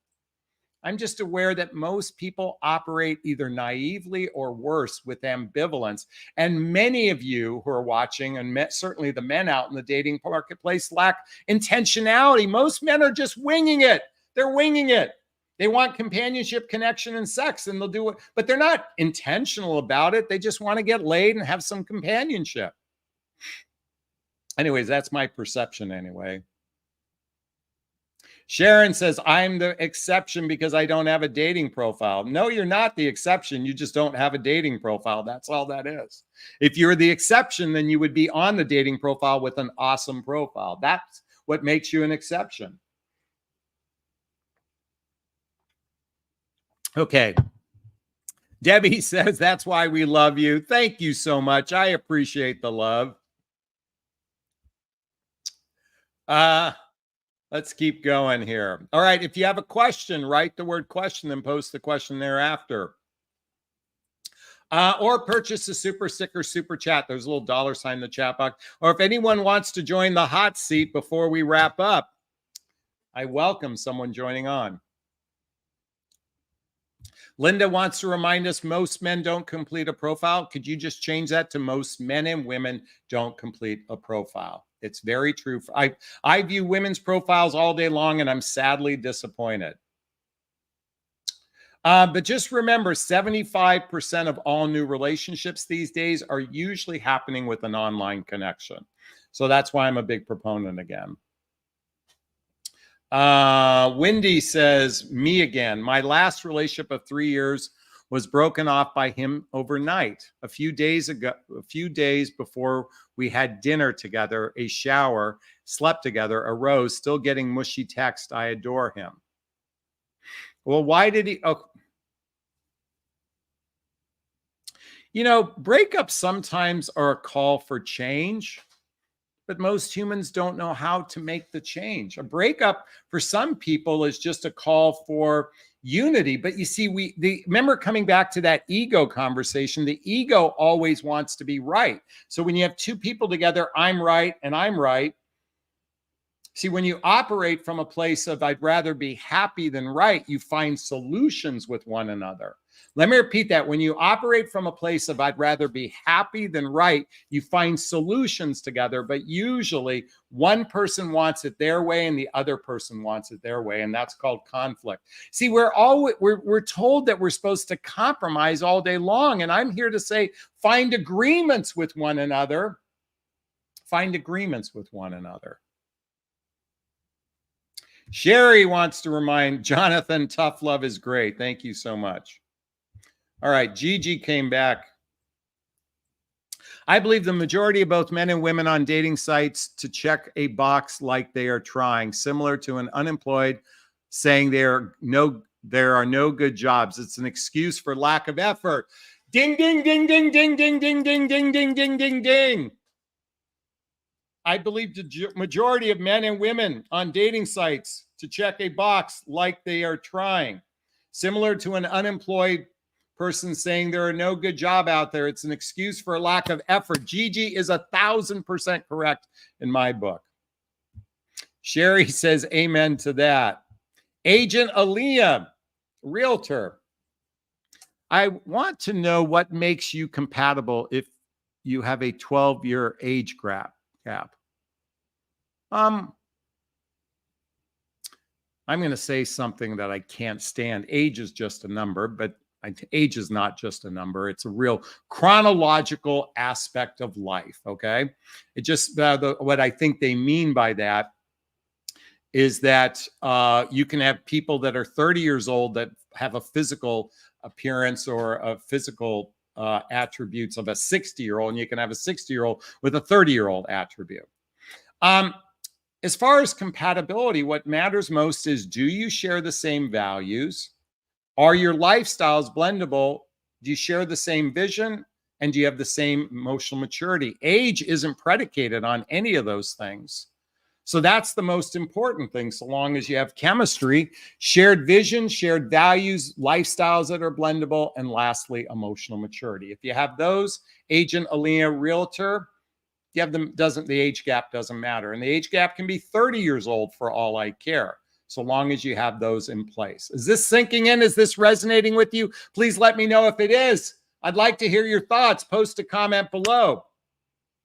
I'm just aware that most people operate either naively or worse with ambivalence. And many of you who are watching, and certainly the men out in the dating marketplace, lack intentionality. Most men are just winging it. They're winging it. They want companionship, connection, and sex, and they'll do it, but they're not intentional about it. They just want to get laid and have some companionship. Anyways, that's my perception anyway. Sharon says, I'm the exception because I don't have a dating profile. No, you're not the exception. You just don't have a dating profile. That's all that is. If you're the exception, then you would be on the dating profile with an awesome profile. That's what makes you an exception. Okay. Debbie says, that's why we love you. Thank you so much. I appreciate the love. Let's keep going here. All right. If you have a question, write the word question and post the question thereafter. Or purchase a super sticker, super chat. There's a little dollar sign in the chat box. Or if anyone wants to join the hot seat before we wrap up, I welcome someone joining on. Linda wants to remind us most men don't complete a profile. Could you just change that to most men and women don't complete a profile? It's very true. I view women's profiles all day long, and I'm sadly disappointed. But just remember, 75% of all new relationships these days are usually happening with an online connection. So that's why I'm a big proponent again. Wendy says, me again. My last relationship of 3 years was broken off by him overnight. A few days before we had dinner together, a shower, slept together, a rose, still getting mushy text, I adore him. Well, why did he? Oh, breakups sometimes are a call for change, but most humans don't know how to make the change. A breakup for some people is just a call for unity. But you see, remember coming back to that ego conversation, the ego always wants to be right. So when you have two people together, I'm right and I'm right. See, when you operate from a place of I'd rather be happy than right, you find solutions with one another. Let me repeat that. When you operate from a place of I'd rather be happy than right, you find solutions together, but usually one person wants it their way and the other person wants it their way, and that's called conflict. See, we're told that we're supposed to compromise all day long, and I'm here to say find agreements with one another. Find agreements with one another. Sherry wants to remind Jonathan, tough love is great. Thank you so much. All right, Gigi came back. I believe the majority of both men and women on dating sites to check a box like they are trying, similar to an unemployed saying there are no good jobs. It's an excuse for lack of effort. Ding, ding, ding, ding, ding, ding, ding, ding, ding, ding, ding, ding, ding. I believe the majority of men and women on dating sites to check a box like they are trying, similar to an unemployed person saying there are no good job out there. It's an excuse for a lack of effort. Gigi is 1,000% correct in my book. Sherry says amen to that. Agent Aaliyah, realtor. I want to know what makes you compatible if you have a 12-year age gap. I'm going to say something that I can't stand. Age is just a number, but age is not just a number. It's a real chronological aspect of life, okay? It just, what I think they mean by that is that you can have people that are 30 years old that have a physical appearance or a physical attributes of a 60-year-old, and you can have a 60-year-old with a 30-year-old attribute. As far as compatibility, what matters most is, do you share the same values? Are your lifestyles blendable? Do you share the same vision? And do you have the same emotional maturity? Age isn't predicated on any of those things. So that's the most important thing, so long as you have chemistry, shared vision, shared values, lifestyles that are blendable, and lastly, emotional maturity. If you have those, Agent Alina Realtor, you have them, the age gap doesn't matter. And the age gap can be 30 years old for all I care, so long as you have those in place. Is this sinking in? Is this resonating with you? Please let me know if it is. I'd like to hear your thoughts. Post a comment below.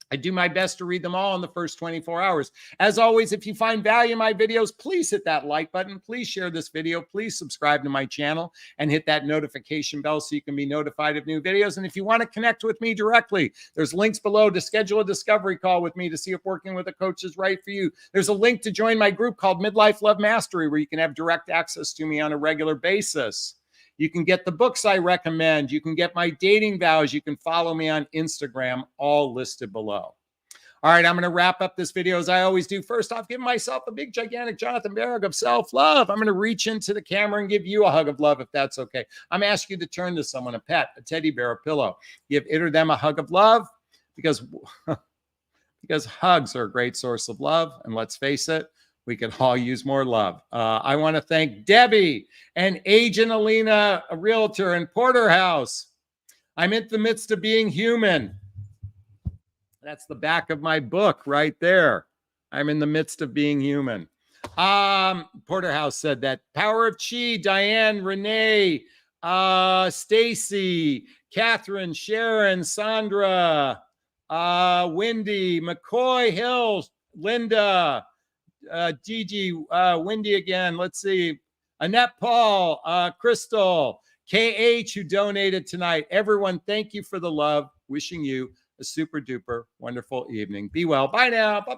I do my best to read them all in the first 24 hours. As always, if you find value in my videos, please hit that like button. Please share this video. Please subscribe to my channel and hit that notification bell so you can be notified of new videos. And if you want to connect with me directly, there's links below to schedule a discovery call with me to see if working with a coach is right for you. There's a link to join my group called Midlife Love Mastery, where you can have direct access to me on a regular basis. You can get the books I recommend. You can get my dating vows. You can follow me on Instagram, all listed below. All right, I'm going to wrap up this video as I always do. First off, give myself a big, gigantic Jonathan Bear hug of self-love. I'm going to reach into the camera and give you a hug of love, if that's okay. I'm asking you to turn to someone, a pet, a teddy bear, a pillow. Give it or them a hug of love, because hugs are a great source of love. And let's face it, we could all use more love. I want to thank Debbie and Agent Alina, a realtor in Porterhouse. I'm in the midst of being human. That's the back of my book right there. I'm in the midst of being human. Porterhouse said that. Power of Chi, Diane, Renee, Stacy, Catherine, Sharon, Sandra, Wendy, McCoy Hill, Linda, Gigi, Wendy again. Let's see. Annette Paul, Crystal, KH, who donated tonight. Everyone, thank you for the love. Wishing you a super duper wonderful evening. Be well. Bye now. Bye.